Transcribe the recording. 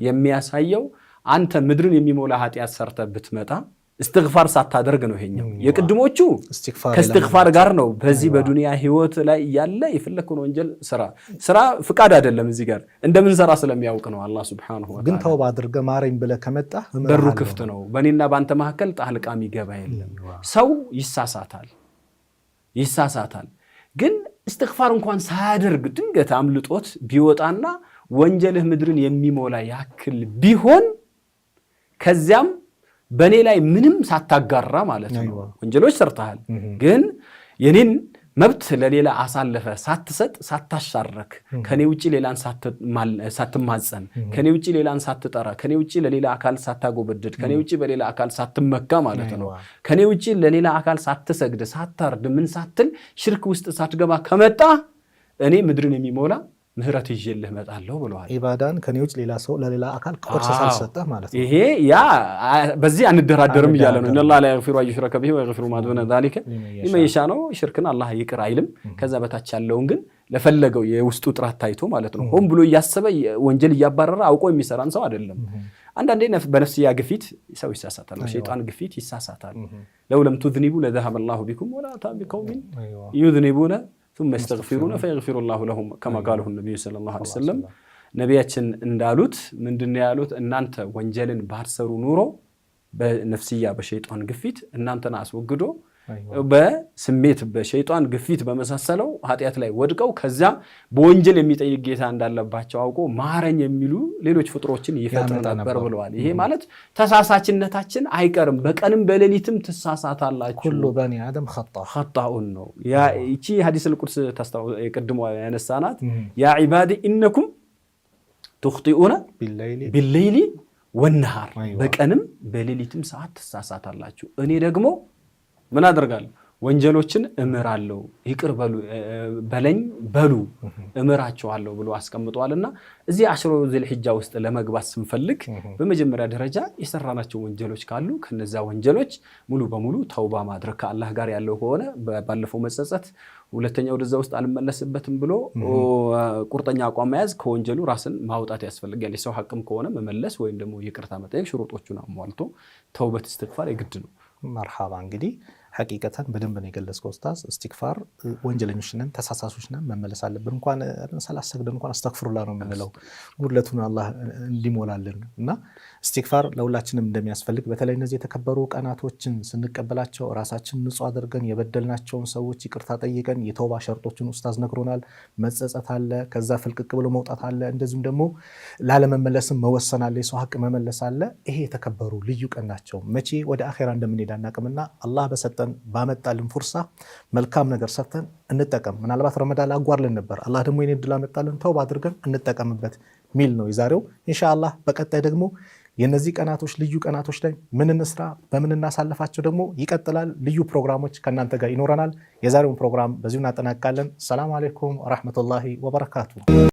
የሚያሳየው አንተ ምድርን የሚሞላ ኃጢያት ሰርተህ ብትመጣ استغفار ሳታደርግ ነው ይሄኛው የቅድሞቹ ከእስትግፋር ጋር ነው በዚህ በዱንያ ህይወት ላይ ያለ የፈለከው ወንጀል ስራ ፍቃድ አይደለም እዚህ ጋር እንደምን ሰራ ስለሚያውቅ ነው አላህ Subhanahu Wa Ta'ala ግን ተውባ አድርገ ማረኝ ብለ ከመጣ በሩ ክፍት ነው በኔና ባንተ መሐከል ጣልቃ የሚገባ የለም ሰው ይሳሳታል ግን استغفار እንኳን ሳያደርግ ድንገት አምልጦት ቢወጣና ወንጀልህ ምድርን የሚሞላ ያክል ቢሆን ከዚያም በኔ ላይ ምንም ሳታጋራ ማለት ነው ወንጀሎች ሰርተሃል ግን የኔን መብት ለሌላ አሳልፈ ሳትሰጥ ሳታሻረክ ከኔ ውጪ ሌላን ሳትማጸን ከኔ ውጪ ሌላን ሳትጠራ ከኔ ውጪ ለሌላ አካል ሳታጎበድድ ከኔ ውጪ በሌላ አካል ሳትመካ ማለት ነው ከኔ ውጪ ለሌላ አካል ሳትሰግድ ሳታርድ ምን ሳትል ሽርክ ውስጥ ሳትገባ ከመጣ እኔ ምድርን የሚሞላ ምህረት ይዤልህ መጣለው ብለዋል ኢባዳን ከኔ ውጭ ሌላ ሰው ለሌላ አካል ቆርሰ ሳልሰጠህ ማለት ነው ይሄ ያ በዚህ አንደራደርም ይያለ ነው ኢነላህ ላ ይግፊሩ አዩሽረከ ቢሂ ወይግፊሩ ማ ዱነ ዛሊከ ሊመን ይሻ ነው ሽርክን አላህ ይቅር አይልም ከዛ በታች ያለውን ግን ለፈለገው የውስጡ ጥራት ታይቶ ማለት ነው ሆን ብሎ ያሰበ ወንጀል ያባረረ አውቆ የሚሰራን ሰው አይደለም አንዳንዴ በነፍስያ ግፊት ሰው ይሳሳታል በሸይጣን ግፊት ይሳሳታል ለው ለም تذنبوا لذهب الله بكم ولا تاب بقوم يذنبون ثم يستغفرون فيغفر الله لهم كما قاله النبي صلى الله عليه وسلم ነብያችን እንዳሉት ምንድነው ያሉት እናንተ ወንጀልን ባትሰሩ ኑሮ በነፍስያ በሸይጣን ግፊት እናንተን አስወግዶ በስሜት በሸይጣን ግፊት በመሳሰለው ኃጢያት ላይ ወድቀው ከዛ በወንጀል የሚጠይቅ ጌታ እንዳለባቸው አውቆ ማረኝ የሚሉ ሌሎች ፍጥሮችን ይፈጥር ነበር ብለዋል ይሄ ማለት ተሳሳችነታችን አይቀርም በቀንም በሌሊትም ተሳሳታላችሁ ሁሉ በኒ አደም خطاኡን ነው ያ እቺ ሐዲስ القدس ተስተው የቀድሞ ያነሳናት ያ ኢባዲ ኢነኩም تخطئون بالليل والنهار በቀንም በሌሊትም ሰዓት ተሳሳታላችሁ እኔ ደግሞ ምን አደርጋለሁ ወንጀሎችን እምራለሁ ይቅር በለኝ በሉ እምራቸዋለሁ ብሎ አስቀምጧልና እዚህ አሽሮ ዚልሂጃ ውስጥ ለመግባት ስንፈልግ በመጀመሪያ ደረጃ የሰራናቸው ወንጀሎች ካሉ ከነዛ ወንጀሎች ሙሉ በሙሉ ተውባ ማድረግ ከአላህ ጋር ያለው ሆነ ባለፈው መጸጸት ሁለተኛው ወደዛ ውስጥ አልመለስበትም ብሎ ቁርጠኛ አቋም መያዝ ከወንጀሉ ራስን ማውጣት ያስፈልጋል የሰው ሐቅም ከሆነ መመለስ ወይም ደግሞ ይቅርታ መጠየቅ ሽሩጦቹን አሟልቶ ተውበት እስትግፋር የግድ ነው مرحبا እንግዲህ ሐቂቀታን በደንብ ነው የገለጽከው ኡስታዝ استغفار ወንጀለኞች ነን ተሳሳሾች ነን መመለስ አለብን እንኳን ሰላሰግደን እንኳን አስተግፍሩላህ ነው የምንለው ጉድለቱን አላህ እንዲሞላልን እና استغفار ለሁላችንም እንደሚያስፈልግ በተለይ እነዚህ የተከበሩ ቀናቶችን ስንቀበላቸው ራሳችን ንጹህ አድርገን የበደልናቸውን ሰዎች ይቅርታ ጠይቀን የተውባ ሸርጦችን ኡስታዝ ነግሮናል መጸጸት አለ ከዛ ፍልቅቅ ብሎ መውጣት አለ እንደዚሁም ደግሞ ላለመመለስም መወሰን አለ የሰው ሐቅ መመለስ አለ ይሄ የተከበሩ ልዩ ቀናቸው መቼ ወደ አኺራ እንደምንሄድ አናቅምና አላህ በሰጠን ባመጣልን ፍርሳ መልካም ነገር ሰርተን እንጠቀም ምናልባት ረመዳን አጓርልን ነበር አላህ ደግሞ የኔ ድል አመጣልን ተውባ አድርገን እንጠቀምበት ሚል ነው ይዛሬው ኢንሻአላህ በቀጣይ ደግሞ የነዚህ ቀናቶች ልዩ ቀናቶች ላይ ምን እንስራ በምን እናሳልፋቸው ደግሞ ይቀጥላል ልዩ ፕሮግራሞች ከናንተ ጋር ይኖረናል የዛሬውን ፕሮግራም በዚሁ እናጠናቅቃለን ሰላም አለይኩም ወራህመቱላሂ ወበረካቱ